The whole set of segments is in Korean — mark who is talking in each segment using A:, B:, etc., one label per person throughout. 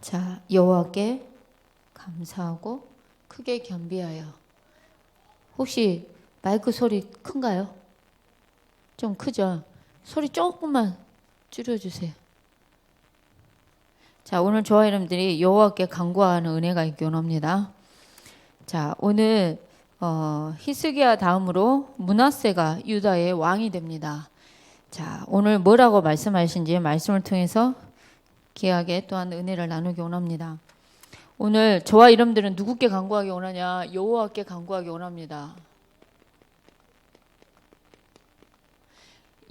A: 자, 여호와께 감사하고 크게 겸비하여. 혹시 마이크 소리 큰가요? 좀 크죠? 소리 조금만 줄여주세요. 자, 오늘 저와 여러분들이 여호와께 간구하는 은혜가 있기 원합니다. 자, 오늘 히스기야 다음으로 므낫세가 유다의 왕이 됩니다. 자, 오늘 뭐라고 말씀하신지 말씀을 통해서 귀하게 또한 은혜를 나누기 원합니다. 오늘 저와 여러분들은 누구께 간구하기 원하냐? 여호와께 간구하기 원합니다.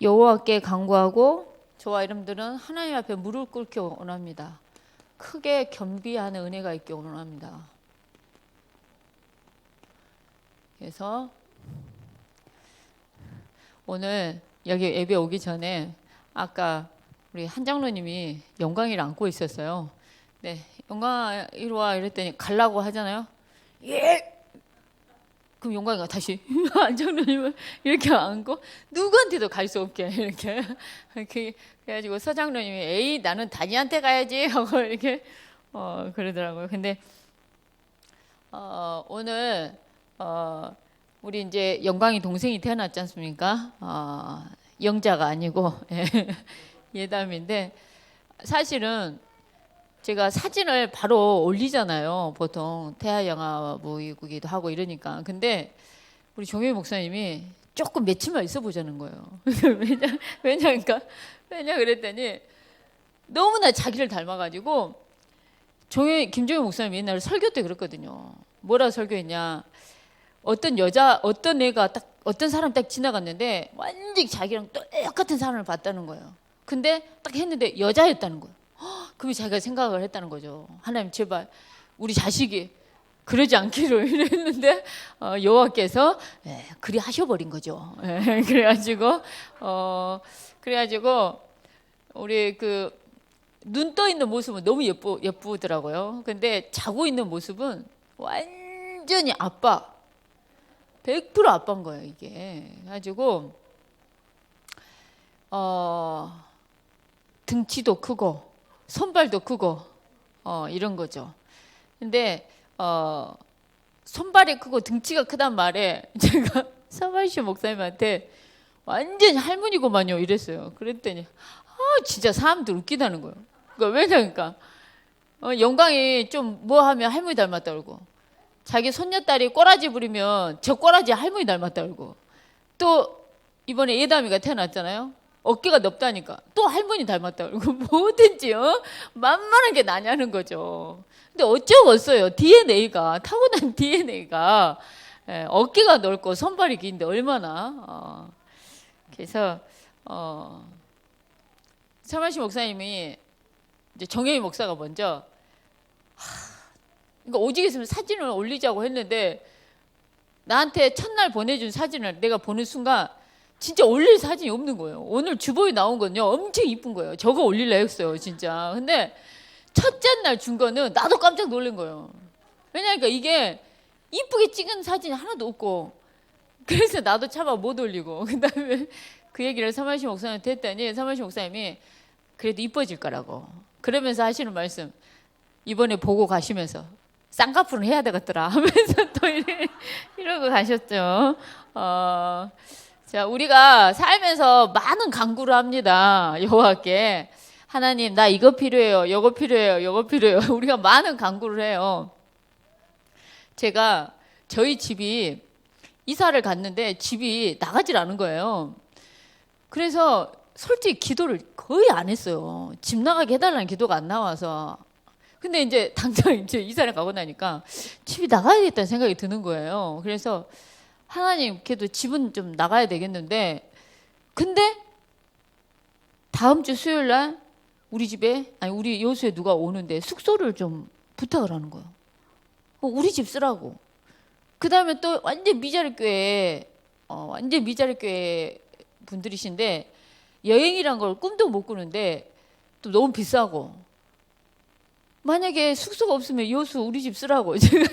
A: 여호와께 간구하고 저와 여러분들은 하나님 앞에 무릎 꿇기 원합니다. 크게 겸비하는 은혜가 있기 원합니다. 그래서 오늘 여기 예배 오기 전에 아까 우리 한 장로님이 영광이를 안고 있었어요. 네, 영광 이리 와 이랬더니 가려고 하잖아요. 예. 그럼 영광이가 다시 한 장로님을 이렇게 안고 누구한테도 갈 수 없게 이렇게 그래가지고 서장로님이 에이 나는 다니한테 가야지 하고 이렇게 그러더라고요. 근데 오늘 우리 이제 영광이 동생이 태어났지 않습니까? 영자가 아니고 예담인데 사실은 제가 사진을 바로 올리잖아요. 보통 태아영화 모이기도 하고 이러니까. 근데 우리 종현 목사님이 조금 며칠만 있어 보자는 거예요. 왜냐 그랬더니 너무나 자기를 닮아가지고 김종현 목사님이 옛날에 설교 때 그랬거든요. 뭐라 설교했냐? 어떤 애가 딱 어떤 사람 딱 지나갔는데 완전히 자기랑 똑같은 사람을 봤다는 거예요. 근데 딱 했는데 여자였다는 거예요. 그럼 자기가 생각을 했다는 거죠. 하나님 제발 우리 자식이 그러지 않기를 이랬는데 여호와께서 그리 하셔버린 거죠. 그래가지고 우리 그 눈 떠 있는 모습은 너무 예쁘더라고요. 근데 자고 있는 모습은 완전히 아빠 100% 아빠인 거예요 이게. 그래가지고 등치도 크고 손발도 크고 이런 거죠. 근데 손발이 크고 등치가 크단 말에 제가 서발시 목사님한테 완전히 할머니고만요 이랬어요. 그랬더니 진짜 사람들 웃기다는 거예요. 그러니까 왜냐니까 영광이 좀 뭐 하면 할머니 닮았다 그러고 자기 손녀딸이 꼬라지 부리면 저 꼬라지 할머니 닮았다 그러고 또 이번에 예담이가 태어났잖아요. 어깨가 넓다니까 또 할머니 닮았다 그러고 뭐든지 만만한 게 나냐는 거죠. 근데 어쩌겠어요. DNA가 타고난 DNA가 어깨가 넓고 손발이 긴데 얼마나 그래서 서만시 목사님이 이제 정혜미 목사가 먼저 그러니까 오직 있으면 사진을 올리자고 했는데 나한테 첫날 보내준 사진을 내가 보는 순간 진짜 올릴 사진이 없는 거예요. 오늘 주보에 나온 건요 엄청 이쁜 거예요. 저거 올리려 했어요 진짜. 근데 첫째 날 준 거는 나도 깜짝 놀란 거예요. 왜냐니까 이게 이쁘게 찍은 사진이 하나도 없고 그래서 나도 차마 못 올리고 그다음에 그 얘기를 서만시 목사님한테 했더니 서만시 목사님이 그래도 이뻐질 거라고 그러면서 하시는 말씀 이번에 보고 가시면서 쌍꺼풀은 해야 되겠더라 하면서 또 이러고 가셨죠. 자, 우리가 살면서 많은 간구를 합니다. 여호와께 하나님 나 이거 필요해요. 이거 필요해요. 이거 필요해요. 우리가 많은 간구를 해요. 제가 저희 집이 이사를 갔는데 집이 나가질 않은 거예요. 그래서 솔직히 기도를 거의 안 했어요. 집 나가게 해달라는 기도가 안 나와서. 근데 이제 당장 이제 이사를 가고 나니까 집이 나가야겠다는 생각이 드는 거예요. 그래서 하나님 그래도 집은 좀 나가야 되겠는데 근데 다음 주 수요일 날 우리 집에 우리 여수에 누가 오는데 숙소를 좀 부탁을 하는 거예요. 우리 집 쓰라고. 그 다음에 또 완전 미자리 교회 분들이신데 여행이란 걸 꿈도 못 꾸는데 또 너무 비싸고 만약에 숙소가 없으면 여수 우리 집 쓰라고 제가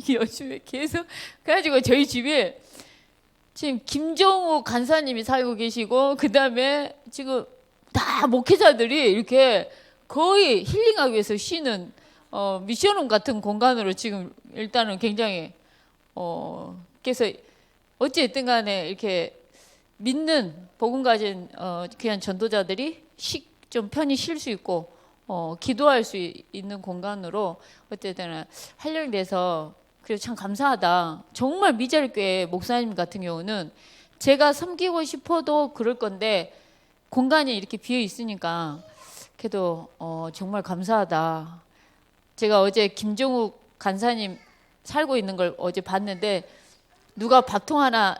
A: 요즘에 계속 그래가지고 저희 집에 지금 김정우 간사님이 살고 계시고 그 다음에 지금 다 목회자들이 이렇게 거의 힐링하기 위해서 쉬는 미션홈 같은 공간으로 지금 일단은 굉장히 그래서 어찌됐든 간에 이렇게 믿는 복음 가진 귀한 전도자들이 좀 편히 쉴 수 있고 기도할 수 있는 공간으로 어쨌든 활용돼서 그래서 참 감사하다. 정말 미자리 교회 목사님 같은 경우는 제가 섬기고 싶어도 그럴 건데 공간이 이렇게 비어 있으니까 그래도 정말 감사하다. 제가 어제 김종욱 간사님 살고 있는 걸 어제 봤는데 누가 밥통 하나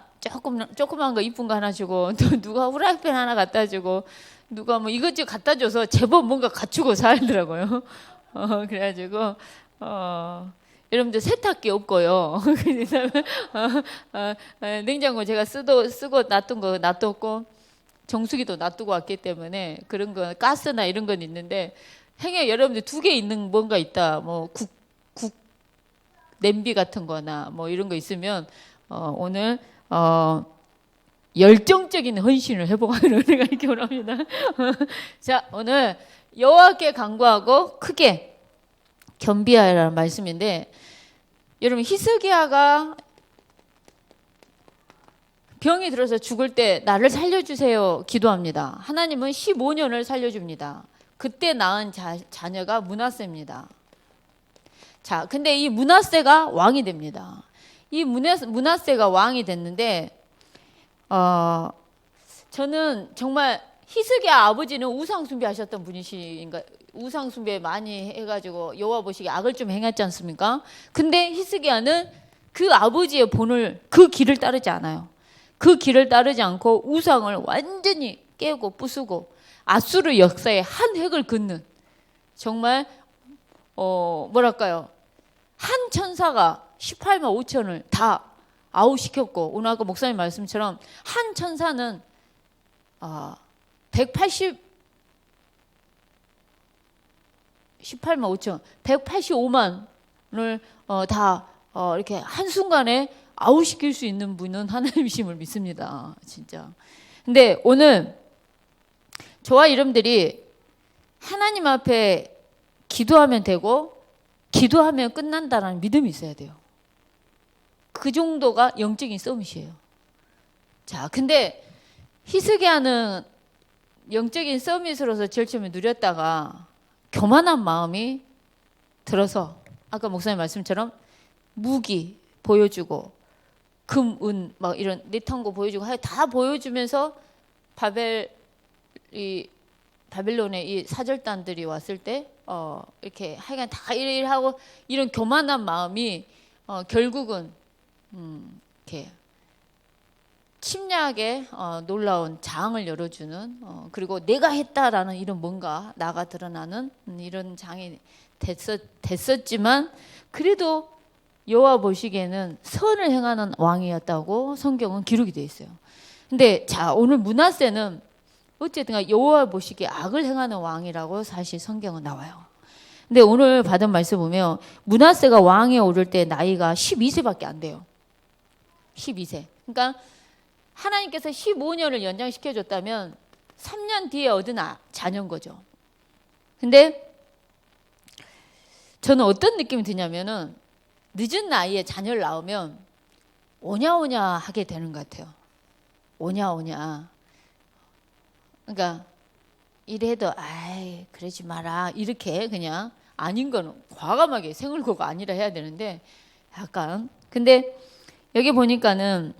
A: 조그만 거 이쁜 거 하나 주고 또 누가 후라이팬 하나 갖다 주고 누가 뭐 이것저것 갖다 줘서 제법 뭔가 갖추고 살더라고요. 그래가지고 여러분들 세탁기 없고요. 냉장고 제가 쓰고 놔둔 거 놔뒀고 정수기도 놔두고 왔기 때문에 그런 거 가스나 이런 건 있는데 행여 여러분들 2개 있는 뭔가 있다. 뭐 국 냄비 같은 거나 뭐 이런 거 있으면 오늘 열정적인 헌신을 회복하는 은혜가 있기 원합니다. 자, 오늘 여호와께 간구하고 크게 겸비하라는 말씀인데 여러분 히스기야가 병이 들어서 죽을 때 나를 살려주세요 기도합니다. 하나님은 15년을 살려줍니다. 그때 낳은 자녀가 므낫세입니다. 자, 근데 이 므낫세가 왕이 됩니다. 이 므낫세가 왕이 됐는데 저는 정말 히스기야 아버지는 우상 숭배하셨던 분이신가, 우상 숭배 많이 해가지고 여호와 보시기에 악을 좀 행했지 않습니까? 근데 히스기야는 그 아버지의 본을 그 길을 따르지 않아요. 그 길을 따르지 않고 우상을 완전히 깨고 부수고 아수르 역사의 한 획을 긋는 정말 뭐랄까요, 한 천사가 18만 5천을 다 아웃시켰고 오늘 아까 목사님 말씀처럼 한 천사는 18만 5천 185만을 다 이렇게 한순간에 아웃시킬 수 있는 분은 하나님이심을 믿습니다. 진짜. 근데 오늘 저와 여러분들이 하나님 앞에 기도하면 되고 기도하면 끝난다라는 믿음이 있어야 돼요. 그 정도가 영적인 서밋이에요. 자, 근데 히스기야는 영적인 서밋으로서 절침을 누렸다가 교만한 마음이 들어서 아까 목사님 말씀처럼 무기 보여주고 금, 은 막 이런 넷한거 보여주고 다 보여주면서 바벨론의 이 사절단들이 왔을 때 이렇게 하여간 다 일하고 이런 교만한 마음이 결국은 이렇게 침략의 놀라운 장을 열어주는 그리고 내가 했다라는 이런 뭔가 나가 드러나는 이런 장이 됐었지만 그래도 여호와 보시기에는 선을 행하는 왕이었다고 성경은 기록이 되어 있어요. 근데 자, 오늘 므낫세는 어쨌든 여호와 보시기에 악을 행하는 왕이라고 사실 성경은 나와요. 근데 오늘 받은 말씀 보면 므낫세가 왕에 오를 때 나이가 12세밖에 안 돼요. 12세. 그러니까 하나님께서 15년을 연장시켜 줬다면 3년 뒤에 얻은 자녀인 거죠. 근데 저는 어떤 느낌이 드냐면은 늦은 나이에 자녀를 낳으면 오냐오냐 하게 되는 것 같아요. 오냐오냐. 그러니까 이래도 아이 그러지 마라 이렇게 그냥 아닌 거는 과감하게 생을고가 아니라 해야 되는데 약간 근데 여기 보니까는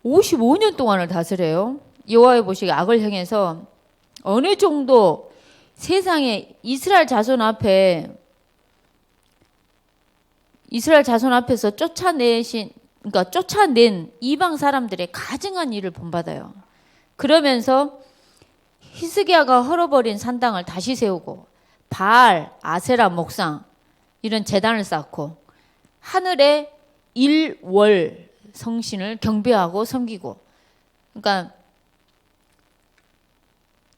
A: 55년 동안을 다스려요. 여호와의 보시기에 악을 행해서 어느 정도 세상에 이스라엘 자손 앞에서 쫓아낸 이방 사람들의 가증한 일을 본받아요. 그러면서 히스기야가 헐어버린 산당을 다시 세우고 바알, 아세라 목상 이런 제단을 쌓고 하늘의 일월 성신을 경배하고 섬기고 그러니까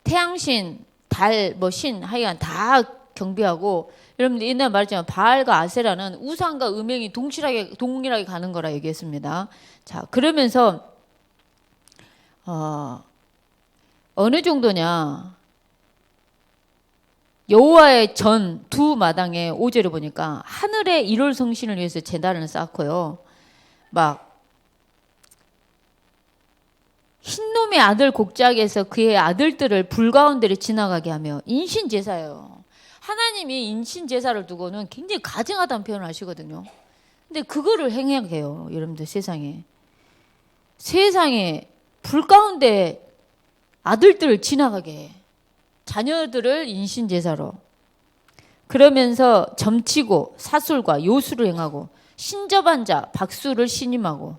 A: 태양신, 달, 하여간 다 경배하고 여러분들 옛날에 말했지만 바알과 아세라는 우상과 음행이 동일하게 가는 거라 얘기했습니다. 자, 그러면서 어느 정도냐 여호와의 전 두 마당에 5절에 보니까 하늘의 일월 성신을 위해서 제단을 쌓고요. 막 흰놈의 아들 곡작에서 그의 아들들을 불 가운데를 지나가게 하며 인신제사예요. 하나님이 인신제사를 두고는 굉장히 가증하다는 표현을 하시거든요. 근데 그거를 행해요. 여러분들 세상에 불 가운데 아들들을 지나가게 해. 자녀들을 인신제사로. 그러면서 점치고 사술과 요술을 행하고 신접한 자 박수를 신임하고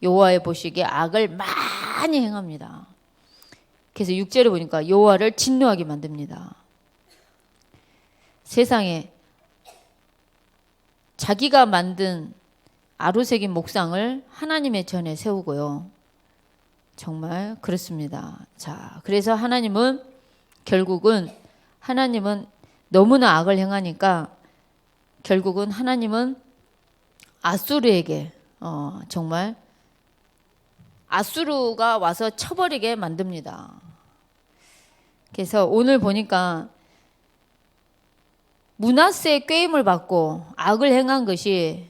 A: 여호와의 보시기에 악을 많이 행합니다. 그래서 6절에 보니까 여호와를 진노하게 만듭니다. 세상에 자기가 만든 아루새긴 목상을 하나님의 전에 세우고요. 정말 그렇습니다. 자, 그래서 결국은 하나님은 너무나 악을 행하니까 결국은 하나님은 아수르에게 정말 아수르가 와서 쳐버리게 만듭니다. 그래서 오늘 보니까 므낫세의 꾀임을 받고 악을 행한 것이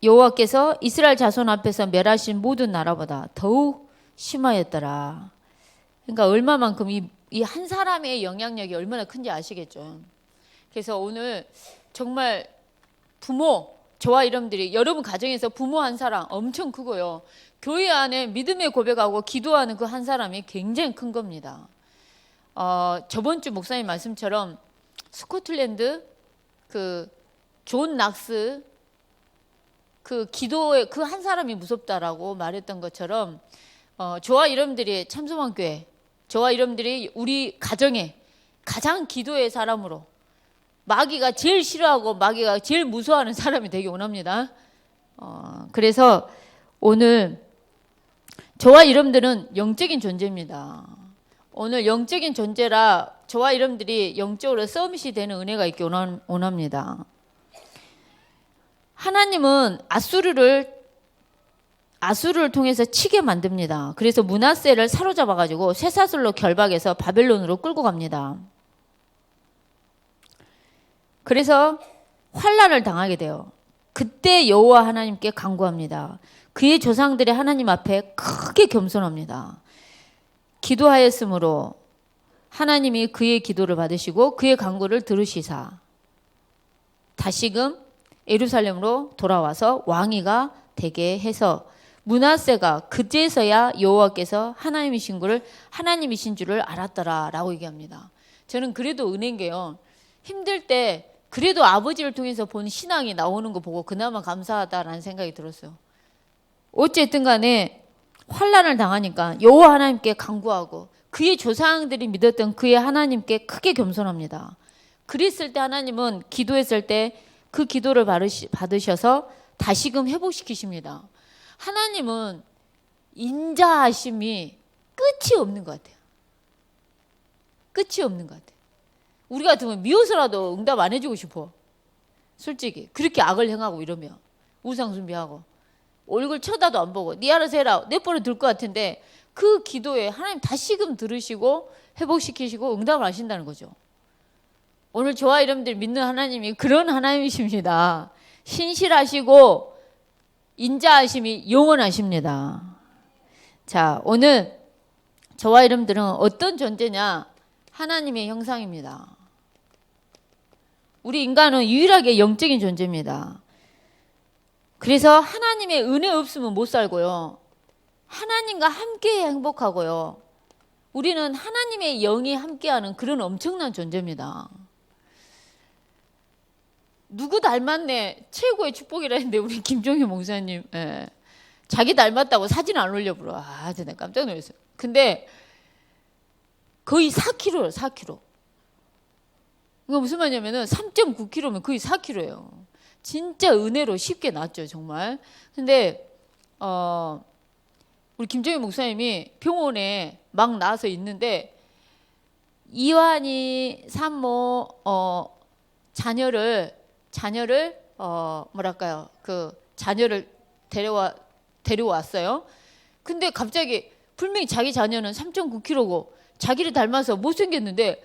A: 여호와께서 이스라엘 자손 앞에서 멸하신 모든 나라보다 더욱 심하였더라. 그러니까 얼마만큼 이 한 사람의 영향력이 얼마나 큰지 아시겠죠. 그래서 오늘 정말 부모, 저와 여러분들이 여러분 가정에서 부모 한 사람 엄청 크고요. 교회 안에 믿음의 고백하고 기도하는 그 한 사람이 굉장히 큰 겁니다. 저번 주 목사님 말씀처럼 스코틀랜드 그 존 낙스 그 기도에 그 한 사람이 무섭다라고 말했던 것처럼 저와 여러분들이 참소망교회, 저와 여러분들이 우리 가정에 가장 기도의 사람으로 마귀가 제일 싫어하고 마귀가 제일 무서워하는 사람이 되기 원합니다. 그래서 오늘 저와 여러분들은 영적인 존재입니다. 오늘 영적인 존재라 저와 여러분들이 영적으로 서밋이 되는 은혜가 있기 원합니다. 하나님은 아수르를 통해서 치게 만듭니다. 그래서 므낫세를 사로잡아 가지고 쇠사슬로 결박해서 바벨론으로 끌고 갑니다. 그래서 환난을 당하게 돼요. 그때 여호와 하나님께 간구합니다. 그의 조상들이 하나님 앞에 크게 겸손합니다. 기도하였으므로 하나님이 그의 기도를 받으시고 그의 간구를 들으시사 다시금 예루살렘으로 돌아와서 왕위가 되게 해서 므낫세가 그제서야 여호와께서 하나님이신 줄을 알았더라라고 얘기합니다. 저는 그래도 은혜인 게요. 힘들 때 그래도 아버지를 통해서 본 신앙이 나오는 거 보고 그나마 감사하다라는 생각이 들었어요. 어쨌든 간에 환난을 당하니까 여호와 하나님께 간구하고 그의 조상들이 믿었던 그의 하나님께 크게 겸손합니다. 그랬을 때 하나님은 기도했을 때 그 기도를 받으셔서 다시금 회복시키십니다. 하나님은 인자하심이 끝이 없는 것 같아요. 끝이 없는 것 같아요. 우리 같으면 미워서라도 응답 안 해주고 싶어. 솔직히 그렇게 악을 행하고 이러면 우상숭배하고 얼굴 쳐다도 안 보고 네 알아서 해라 내 뻔을 들 것 같은데 그 기도에 하나님 다시금 들으시고 회복시키시고 응답을 하신다는 거죠. 오늘 저와 여러분들 믿는 하나님이 그런 하나님이십니다. 신실하시고 인자하심이 영원하십니다. 자, 오늘 저와 여러분들은 어떤 존재냐? 하나님의 형상입니다. 우리 인간은 유일하게 영적인 존재입니다. 그래서 하나님의 은혜 없으면 못 살고요. 하나님과 함께 행복하고요. 우리는 하나님의 영이 함께하는 그런 엄청난 존재입니다. 누구 닮았네 최고의 축복이라 했는데 우리 김종희 목사님 자기 닮았다고 사진 안 올려버려. 진짜 깜짝 놀랐어요. 근데 거의 4kg예요. 4kg. 이거 무슨 말이냐면은 3.9kg면 거의 4kg예요. 진짜 은혜로 쉽게 났죠, 정말. 근데 우리 김정희 목사님이 병원에 막 나와서 있는데 이완이 산모 자녀를 뭐랄까요? 그 자녀를 데려왔어요. 근데 갑자기 분명히 자기 자녀는 3.9kg고 자기를 닮아서 못생겼는데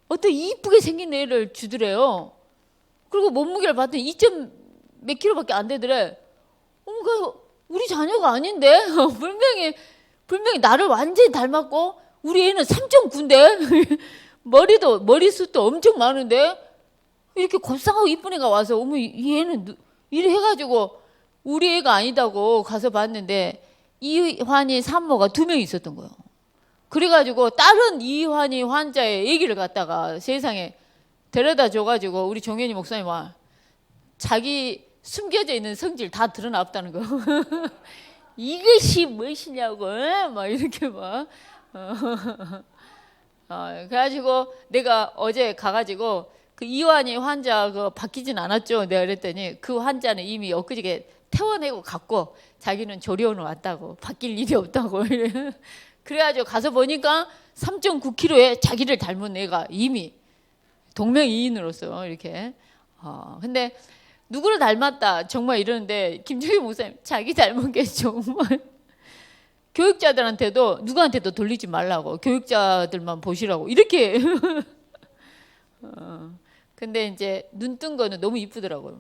A: 어떤 이쁘게 생긴 애를 주더래요. 그리고 몸무게를 봤더니 2점 몇 킬로밖에 안 되더래. 어머, 그 우리 자녀가 아닌데? 분명히 나를 완전히 닮았고 우리 애는 3.9인데 머리숱도 엄청 많은데 이렇게 곱상하고 이쁜 애가 와서 어머 이 애는 이래 해가지고 우리 애가 아니다고 가서 봤는데 이환이 산모가 2명 있었던 거예요. 그래가지고 다른 이환이 환자의 아기를 갖다가 세상에 데려다 줘가지고 우리 정현이 목사님 와 자기 숨겨져 있는 성질 다 드러났다는 거. 이것이 무엇이냐고 막 이렇게 막 그래가지고 내가 어제 가가지고 그 이완이 환자 그 바뀌진 않았죠. 내가 그랬더니 그 환자는 이미 엊그저께 퇴원하고 갔고 자기는 조리원을 왔다고 바뀔 일이 없다고 그래가지고 가서 보니까 3.9kg에 자기를 닮은 애가 이미 동명이인으로서 이렇게 근데 누구를 닮았다 정말 이러는데 김정희 목사님 자기 닮은 게 정말 교육자들한테도 누구한테도 돌리지 말라고 교육자들만 보시라고 이렇게 근데 이제 눈 뜬 거는 너무 이쁘더라고요.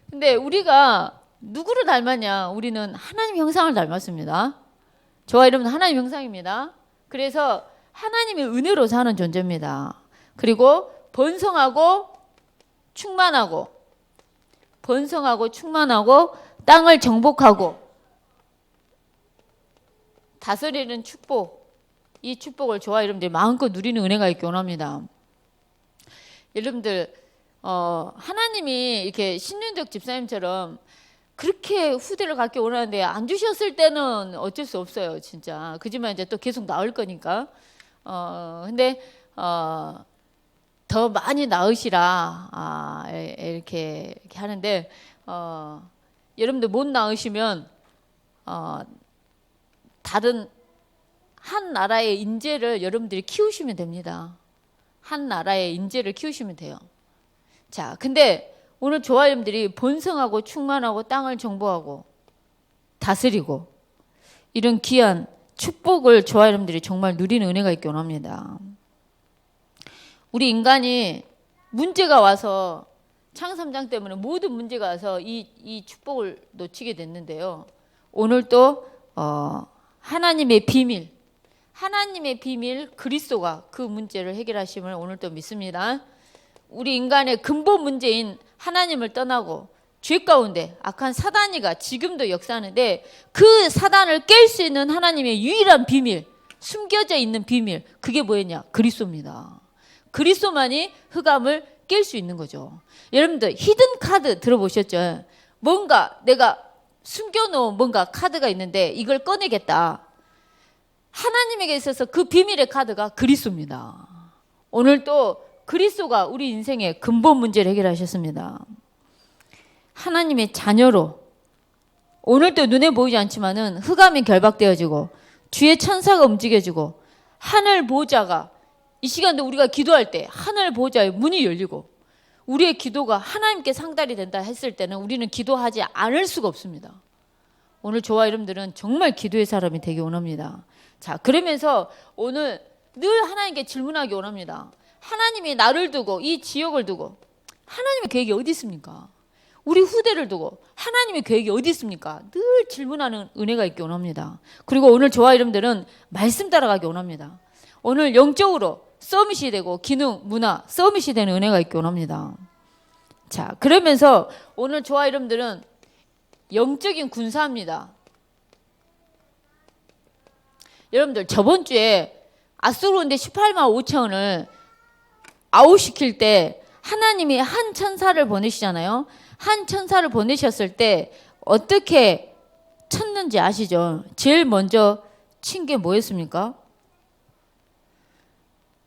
A: 근데 우리가 누구를 닮았냐? 우리는 하나님 형상을 닮았습니다. 저와 여러분 하나님 형상입니다. 그래서 하나님의 은혜로 사는 존재입니다. 그리고 번성하고 충만하고 땅을 정복하고 다스리는 축복, 이 축복을 저와 여러분들이 마음껏 누리는 은혜가 있기 원합니다. 여러분들 하나님이 이렇게 신윤덕 집사님처럼 그렇게 후대를 갖기 원하는데 안 주셨을 때는 어쩔 수 없어요, 진짜. 그지만 이제 또 계속 나올 거니까. 근데 더 많이 낳으시라 이렇게 하는데 여러분들 못 낳으시면 다른 한 나라의 인재를 여러분들이 키우시면 됩니다. 한 나라의 인재를 키우시면 돼요. 자, 근데 오늘 저와 여러분들이 번성하고 충만하고 땅을 정복하고 다스리고 이런 귀한 축복을 저와 여러분들이 정말 누리는 은혜가 있기 원합니다. 우리 인간이 문제가 와서 창세 3장 때문에 모든 문제가 와서 이 축복을 놓치게 됐는데요. 오늘 또 하나님의 비밀 그리스도가 그 문제를 해결하심을 오늘 또 믿습니다. 우리 인간의 근본 문제인 하나님을 떠나고 죄 가운데 악한 사단이가 지금도 역사하는데 그 사단을 깰 수 있는 하나님의 유일한 비밀, 숨겨져 있는 비밀, 그게 뭐였냐? 그리스도입니다. 그리스도만이 흑암을 깰 수 있는 거죠. 여러분들 히든 카드 들어보셨죠? 뭔가 내가 숨겨놓은 뭔가 카드가 있는데 이걸 꺼내겠다. 하나님에게 있어서 그 비밀의 카드가 그리스도입니다. 오늘 또 그리스도가 우리 인생의 근본 문제를 해결하셨습니다. 하나님의 자녀로 오늘도 눈에 보이지 않지만은 흑암이 결박되어지고 주의 천사가 움직여지고 하늘 보좌가 이 시간도 우리가 기도할 때 하늘 보좌의 문이 열리고 우리의 기도가 하나님께 상달이 된다 했을 때는 우리는 기도하지 않을 수가 없습니다. 오늘 저와 여러분들은 정말 기도의 사람이 되기 원합니다. 자, 그러면서 오늘 늘 하나님께 질문하기 원합니다. 하나님이 나를 두고 이 지역을 두고 하나님의 계획이 어디 있습니까? 우리 후대를 두고 하나님의 계획이 어디 있습니까? 늘 질문하는 은혜가 있기 원합니다. 그리고 오늘 저와 여러분들은 말씀 따라가기 원합니다. 오늘 영적으로 서밋이 되고 기능, 문화 서밋이 되는 은혜가 있기 원합니다. 자, 그러면서 오늘 저와 여러분들은 영적인 군사입니다. 여러분들 저번 주에 아수르온대 18만 5천을 아웃시킬 때 하나님이 한 천사를 보내시잖아요. 한 천사를 보내셨을 때 어떻게 쳤는지 아시죠? 제일 먼저 친 게 뭐였습니까?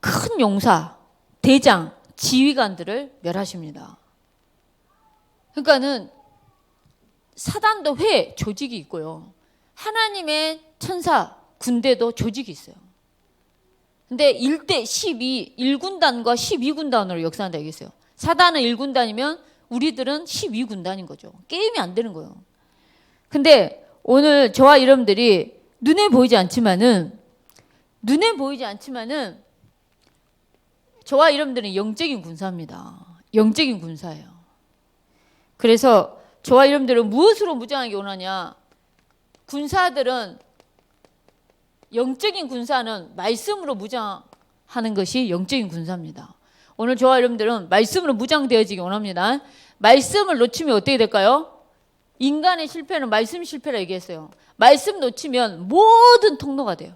A: 큰 용사, 대장, 지휘관들을 멸하십니다. 그러니까는 사단도 회 조직이 있고요. 하나님의 천사 군대도 조직이 있어요. 근데 1대 12, 1군단과 12군단으로 역사한다 얘기했어요. 사단은 1군단이면 우리들은 12군단인 거죠. 게임이 안 되는 거예요. 근데 오늘 저와 여러분들이 눈에 보이지 않지만은 눈에 보이지 않지만은 저와 여러분들은 영적인 군사입니다. 영적인 군사예요. 그래서 저와 여러분들은 무엇으로 무장하기 원하냐? 군사들은 영적인 군사는 말씀으로 무장하는 것이 영적인 군사입니다. 오늘 저와 여러분들은 말씀으로 무장되어지기 원합니다. 말씀을 놓치면 어떻게 될까요? 인간의 실패는 말씀 실패라 얘기했어요. 말씀 놓치면 모든 통로가 돼요.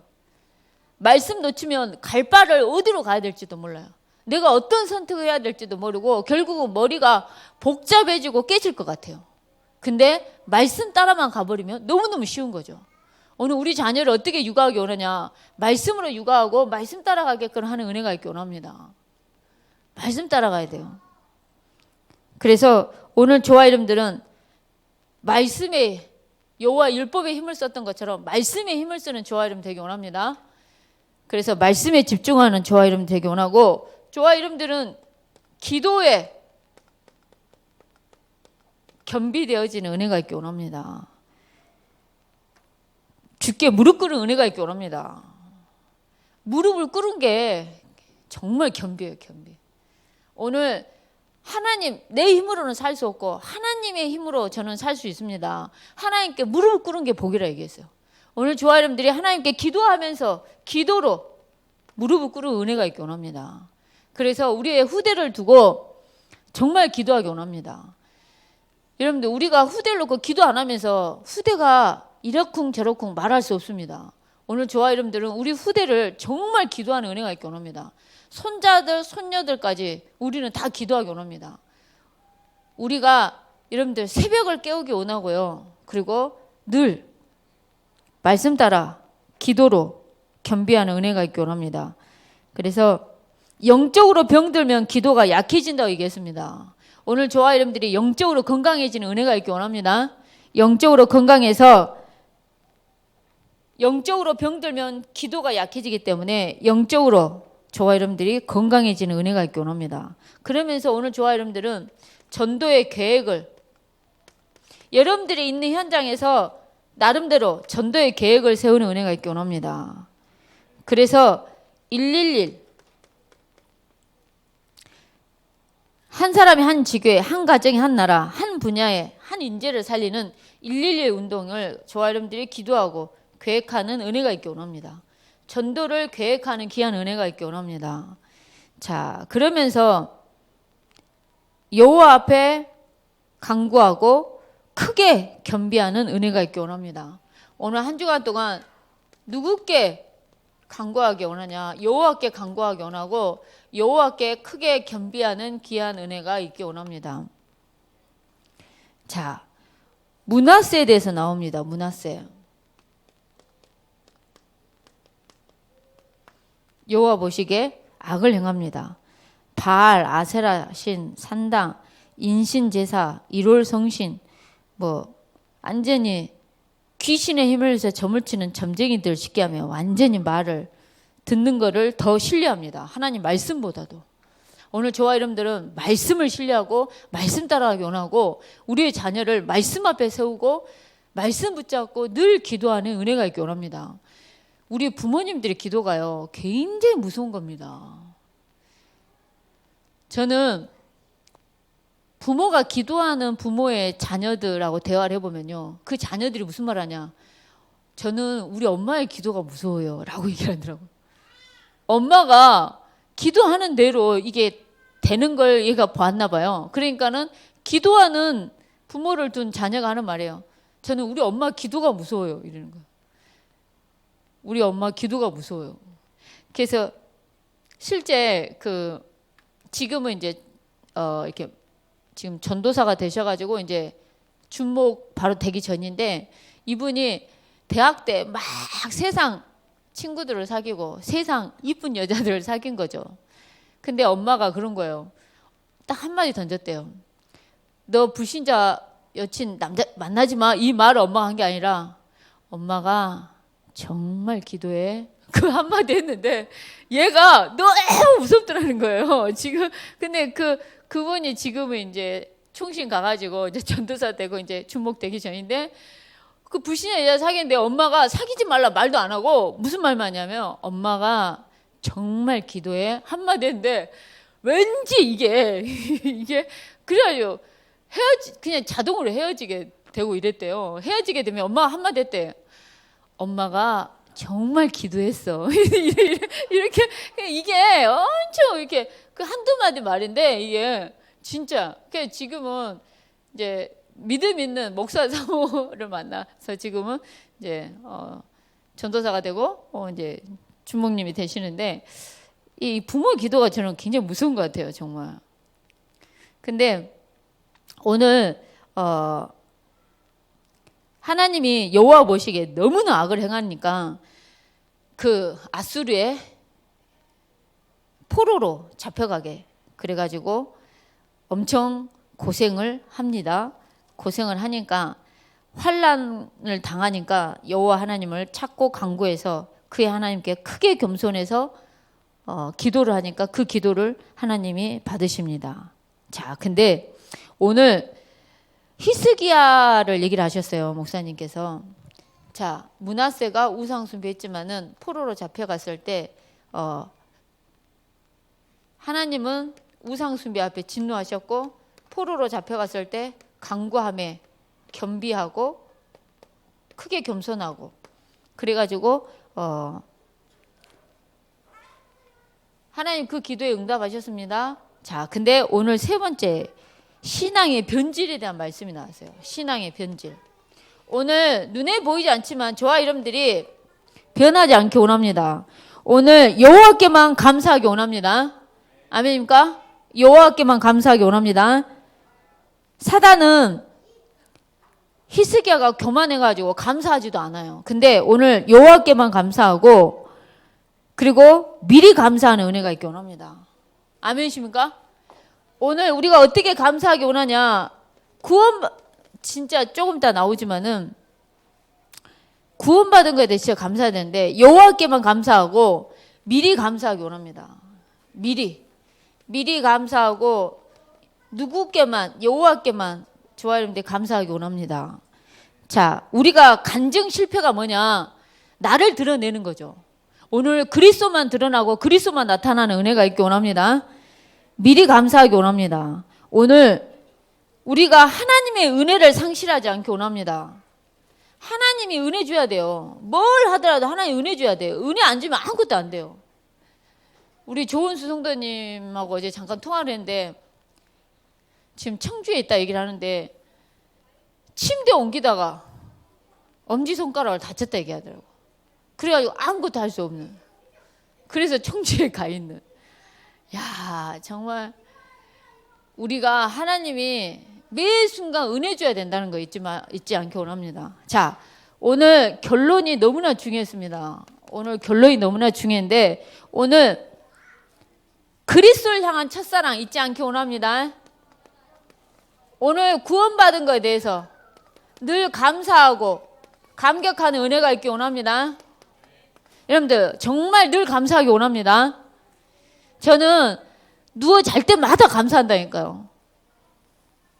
A: 말씀 놓치면 갈 바를 어디로 가야 될지도 몰라요. 내가 어떤 선택을 해야 될지도 모르고 결국은 머리가 복잡해지고 깨질 것 같아요. 근데 말씀 따라만 가버리면 너무너무 쉬운 거죠. 오늘 우리 자녀를 어떻게 육아하기 원하냐? 말씀으로 육아하고 말씀 따라가게끔 하는 은혜가 있기 원합니다. 말씀 따라가야 돼요. 그래서 오늘 저와 여러분들은 말씀에 여호와 율법에 힘을 썼던 것처럼 말씀에 힘을 쓰는 저와 여러분 되기 원합니다. 그래서 말씀에 집중하는 저와 여러분 되기 원하고, 저와 여러분들은 기도에 겸비되어지는 은혜가 있기 원합니다. 주께 무릎 꿇은 은혜가 있기 원합니다. 무릎을 꿇은 게 정말 겸비예요, 겸비. 오늘 하나님, 내 힘으로는 살 수 없고 하나님의 힘으로 저는 살 수 있습니다. 하나님께 무릎을 꿇은 게 복이라 얘기했어요. 오늘 저와 여러분들이 하나님께 기도하면서 기도로 무릎을 꿇은 은혜가 있기 원합니다. 그래서 우리의 후대를 두고 정말 기도하기 원합니다. 여러분들, 우리가 후대를 놓고 기도 안 하면서 후대가 이러쿵 저러쿵 말할 수 없습니다. 오늘 저와 여러분들은 우리 후대를 정말 기도하는 은혜가 있기 원합니다. 손자들, 손녀들까지 우리는 다 기도하기 원합니다. 우리가 여러분들 새벽을 깨우기 원하고요. 그리고 늘 말씀 따라 기도로 겸비하는 은혜가 있기 원합니다. 그래서 영적으로 병들면 기도가 약해진다고 얘기했습니다. 오늘 저와 여러분들이 영적으로 건강해지는 은혜가 있기 원합니다. 영적으로 건강해서 영적으로 병들면 기도가 약해지기 때문에 영적으로 저와 여러분들이 건강해지는 은혜가 있기 원합니다. 그러면서 오늘 저와 여러분들은 전도의 계획을, 여러분들이 있는 현장에서 나름대로 전도의 계획을 세우는 은혜가 있기 원합니다. 그래서 111, 한 사람이 한 지교회, 한 가정이 한 나라, 한 분야에 한 인재를 살리는 111 운동을 저와 여러분들이 기도하고 계획하는 은혜가 있기 원합니다. 전도를 계획하는 귀한 은혜가 있기 원합니다. 자, 그러면서 여호와 앞에 간구하고 크게 겸비하는 은혜가 있기 원합니다. 오늘 한 주간 동안 누구께 간구하기 원하냐? 여호와께 간구하기 원하고 여호와께 크게 겸비하는 귀한 은혜가 있기 원합니다. 자, 므낫세에 대해서 나옵니다. 므낫세. 여호와 보시기에 악을 행합니다. 바알, 아세라 신, 산당, 인신 제사, 일월 성신, 완전히 귀신의 힘을 해서 점을 치는 점쟁이들 쉽게 하면 완전히 말을 듣는 거를 더 신뢰합니다. 하나님 말씀보다도. 오늘 저와 여러분들은 말씀을 신뢰하고 말씀 따라가기 원하고 우리의 자녀를 말씀 앞에 세우고 말씀 붙잡고 늘 기도하는 은혜가 있기 원합니다. 우리 부모님들의 기도가요, 굉장히 무서운 겁니다. 저는 부모가 기도하는 부모의 자녀들하고 대화를 해보면요, 그 자녀들이 무슨 말 하냐? 저는 우리 엄마의 기도가 무서워요 라고 얘기를 하더라고요. 엄마가 기도하는 대로 이게 되는 걸 얘가 봤나 봐요. 그러니까는 기도하는 부모를 둔 자녀가 하는 말이에요. 저는 우리 엄마 기도가 무서워요 이러는 거예요. 우리 엄마 기도가 무서워요. 그래서 실제 지금은 이제 이렇게 지금 전도사가 되셔가지고 이제 준목 바로 되기 전인데, 이분이 대학 때 막 세상 친구들을 사귀고 세상 이쁜 여자들을 사귄 거죠. 근데 엄마가 그런 거예요. 딱 한마디 던졌대요. 너 불신자 여친 남자 만나지 마. 이 말을 엄마가 한 게 아니라 엄마가 정말 기도해. 그 한마디 했는데 얘가 너무 무섭더라는 거예요. 지금 근데 그분이 지금은 이제 총신 가가지고 이제 전도사 되고 이제 주목되기 전인데 그 불신자 여자 사귀는데 엄마가 사귀지 말라 말도 안 하고 무슨 말만 하냐면 엄마가 정말 기도해 한마디 했는데 왠지 이게 이게 그래가지고 그냥 자동으로 헤어지게 되고 이랬대요. 헤어지게 되면 엄마가 한마디 했대. 엄마가 정말 기도했어. 이렇게 이게 엄청 이렇게 그 한두 마디 말인데 이게 진짜. 그러니까 지금은 이제 믿음 있는 목사 사모를 만나서 지금은 이제 전도사가 되고 이제 주목님이 되시는데 이 부모 기도가 저는 굉장히 무서운 것 같아요, 정말. 근데 오늘 하나님이 여호와 보시기에 너무나 악을 행하니까 그 아수르의 포로로 잡혀가게 그래가지고 엄청 고생을 합니다. 고생을 하니까 환난을 당하니까 여호와 하나님을 찾고 간구해서 그의 하나님께 크게 겸손해서 기도를 하니까 그 기도를 하나님이 받으십니다. 자, 근데 오늘 히스기야를 얘기를 하셨어요, 목사님께서. 자, 므낫세가 우상 숭배했지만은 포로로 잡혀갔을 때 하나님은 우상 숭배 앞에 진노하셨고 포로로 잡혀갔을 때 간구함에 겸비하고 크게 겸손하고 그래가지고 하나님 그 기도에 응답하셨습니다. 자, 근데 오늘 세 번째 신앙의 변질에 대한 말씀이 나왔어요. 신앙의 변질. 오늘 눈에 보이지 않지만 저와 여러분들이 변하지 않기 원합니다. 오늘 여호와께만 감사하기 원합니다. 아멘입니까? 여호와께만 감사하기 원합니다. 사단은 히스기야가 교만해가지고 감사하지도 않아요. 근데 오늘 여호와께만 감사하고 그리고 미리 감사하는 은혜가 있기 원합니다. 아멘이십니까? 오늘 우리가 어떻게 감사하기 원하냐? 진짜 조금 이따 나오지만은 구원받은 거에 대해 진짜 감사해야 되는데 여호와께만 감사하고 미리 감사하기 원합니다. 미리 감사하고 누구께만 여호와께만 저와 여러분들 감사하기 원합니다. 자, 우리가 간증 실패가 뭐냐? 나를 드러내는 거죠. 오늘 그리스도만 드러나고 그리스도만 나타나는 은혜가 있기 원합니다. 미리 감사하기 원합니다. 오늘 우리가 하나님의 은혜를 상실하지 않기 원합니다. 하나님이 은혜 줘야 돼요. 뭘 하더라도 하나님 은혜 줘야 돼요. 은혜 안 주면 아무것도 안 돼요. 우리 조은수 성도님하고 어제 잠깐 통화를 했는데 지금 청주에 있다 얘기를 하는데 침대 옮기다가 엄지손가락을 다쳤다 얘기하더라고. 그래가지고 아무것도 할 수 없는. 그래서 청주에 가 있는. 야, 정말 우리가 하나님이 매 순간 은혜 줘야 된다는 거 잊지 않기 원합니다. 자, 오늘 결론이 너무나 중요했습니다. 오늘 결론이 너무나 중요한데 오늘 그리스도를 향한 첫사랑 잊지 않기 원합니다. 오늘 구원받은 것에 대해서 늘 감사하고 감격하는 은혜가 있기 원합니다. 여러분들 정말 늘 감사하기 원합니다. 저는 누워 잘 때마다 감사한다니까요.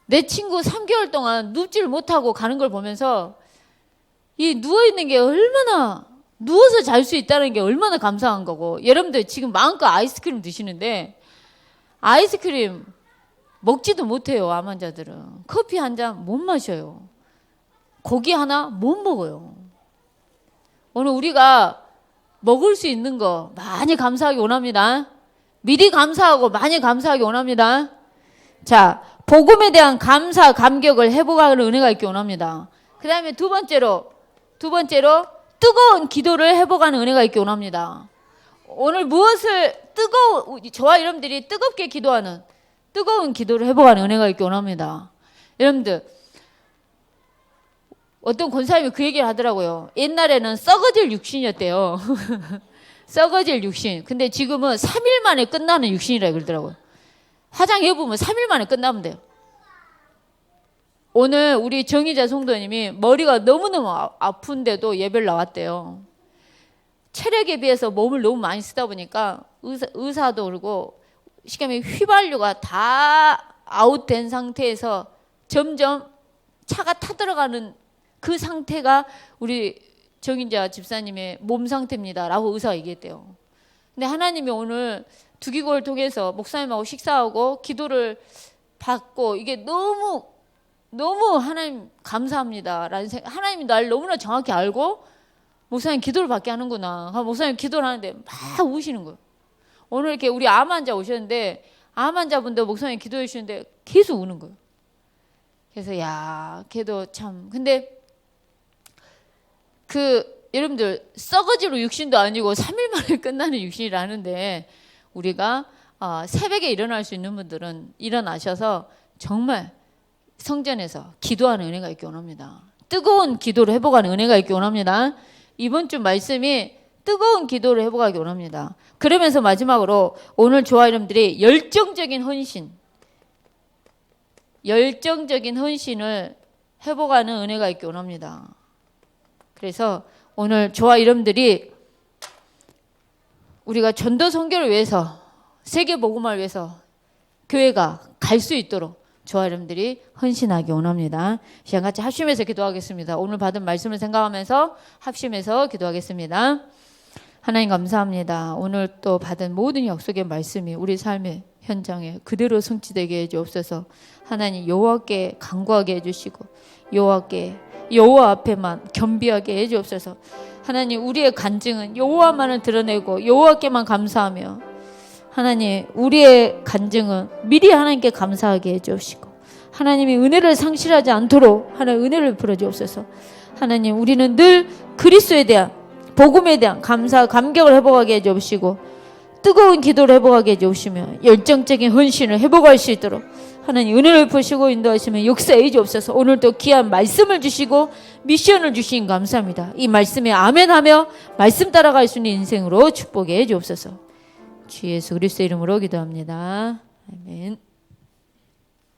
A: 내 친구 3개월 동안 눕지를 못하고 가는 걸 보면서 이 누워있는 게 얼마나 누워서 잘 수 있다는 게 얼마나 감사한 거고 여러분들 지금 마음껏 아이스크림 드시는데 아이스크림 먹지도 못해요. 암 환자들은. 커피 한 잔 못 마셔요. 고기 하나 못 먹어요. 오늘 우리가 먹을 수 있는 거 많이 감사하기 원합니다. 미리 감사하고 많이 감사하기 원합니다. 자, 복음에 대한 감사, 감격을 회복하는 은혜가 있기 원합니다. 그 다음에 두 번째로 뜨거운 기도를 회복하는 은혜가 있기 원합니다. 오늘 무엇을 저와 여러분들이 뜨겁게 기도하는 뜨거운 기도를 회복하는 은혜가 있기 원합니다. 여러분들 어떤 권사님이 그 얘기를 하더라고요. 옛날에는 썩어질 육신이었대요. 썩어질 육신. 근데 지금은 3일 만에 끝나는 육신이라 그러더라고요. 화장해보면 3일 만에 끝나면 돼요. 오늘 우리 정의자 성도님이 머리가 너무너무 아픈데도 예배를 나왔대요. 체력에 비해서 몸을 너무 많이 쓰다 보니까 의사도 그러고 시간에 휘발유가 다 아웃된 상태에서 점점 차가 타들어가는 그 상태가 우리 정인자 집사님의 몸 상태입니다라고 의사가 얘기했대요. 근데 하나님이 오늘 두기고를 통해서 목사님하고 식사하고 기도를 받고 이게 너무 하나님 감사합니다라는 생각, 하나님이 날 너무나 정확히 알고 목사님 기도를 받게 하는구나. 목사님 기도를 하는데 막 우시는 거예요. 오늘 이렇게 우리 암 환자 오셨는데 암 환자분도 목사님 기도해 주시는데 계속 우는 거예요. 그래서 야, 걔도 참. 근데 여러분들 썩어지로 육신도 아니고 3일 만에 끝나는 육신이라는데 우리가 새벽에 일어날 수 있는 분들은 일어나셔서 정말 성전에서 기도하는 은혜가 있기 원합니다. 뜨거운 기도를 회복하는 은혜가 있기 원합니다. 이번 주 말씀이 뜨거운 기도를 회복하기 원합니다. 그러면서 마지막으로 오늘 저와 여러분들이 열정적인 헌신을 회복하는 은혜가 있기 원합니다. 그래서 오늘 저와 여러분들이 우리가 전도 선교를 위해서 세계 복음화를 위해서 교회가 갈 수 있도록 저와 여러분들이 헌신하기 원합니다. 시간 같이 합심해서 기도하겠습니다. 오늘 받은 말씀을 생각하면서 합심해서 기도하겠습니다. 하나님 감사합니다. 오늘 또 받은 모든 약속의 말씀이 우리 삶의 현장에 그대로 성취되게 해주옵소서. 하나님 여호와께 간구하게 해주시고 여호와 앞에만 겸비하게 해주옵소서. 하나님 우리의 간증은 여호와만을 드러내고 여호와께만 감사하며 하나님 우리의 간증은 미리 하나님께 감사하게 해주시고 하나님이 은혜를 상실하지 않도록 하나님 은혜를 부어주옵소서. 하나님 우리는 늘 그리스도에 대한 복음에 대한 감격을 회복하게 해주시고 뜨거운 기도를 회복하게 해주시며 열정적인 헌신을 회복할 수 있도록 하나님 은혜를 부으시고 인도하시며 역사해 주옵소서. 오늘도 귀한 말씀을 주시고 미션을 주신 감사합니다. 이 말씀에 아멘하며 말씀 따라갈 수 있는 인생으로 축복해 주옵소서. 주 예수 그리스도의 이름으로 기도합니다. 아멘.